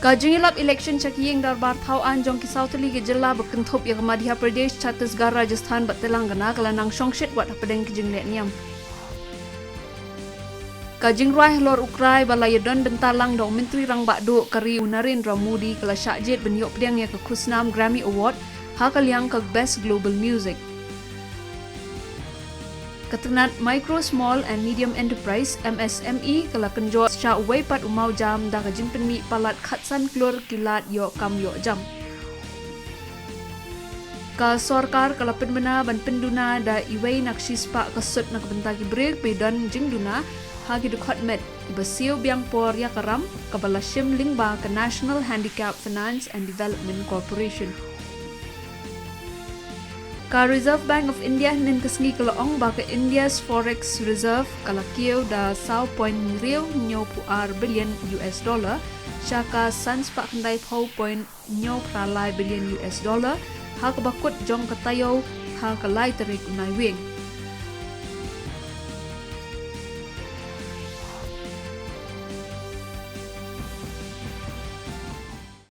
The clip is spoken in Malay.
Kajingilap election chakiyeng darbar thau anjong ki Sautali ke jilla berkentup yang Madhya Pradesh, Chhattisgarh, Rajasthan bat Telangana kelanang songshit wat pedeng kijing lek niam. Kajing ruai lor ukrai balayadon bentalang dong menteri rang bakdo kari Narendra Modi kala syakjit benyok pedeng ya ke Kusnam Grammy Award ha kaliang ke Best Global Music. Ketenat Micro, Small and Medium Enterprise MSME kala kenjo sya uway pat umau jam da kajing penmi palat khatsan klur kilat yo kam yo jam. Ka sorkar kala penbena ban penduna da iway naksispa kesut nak bentagi break pedan jing duna hagi dukhat met besiu biang por ya karam kabala shim lingba ke National Handicap Finance and Development Corporation. Ka Reserve Bank of India nin kesngi kalaong ba ke India's Forex Reserve kala kieu da 0.9 billion US dollar syaka sans pak kendai 0.9 billion US dollar ha kabakut jong katayo ha kalai terik unai wing.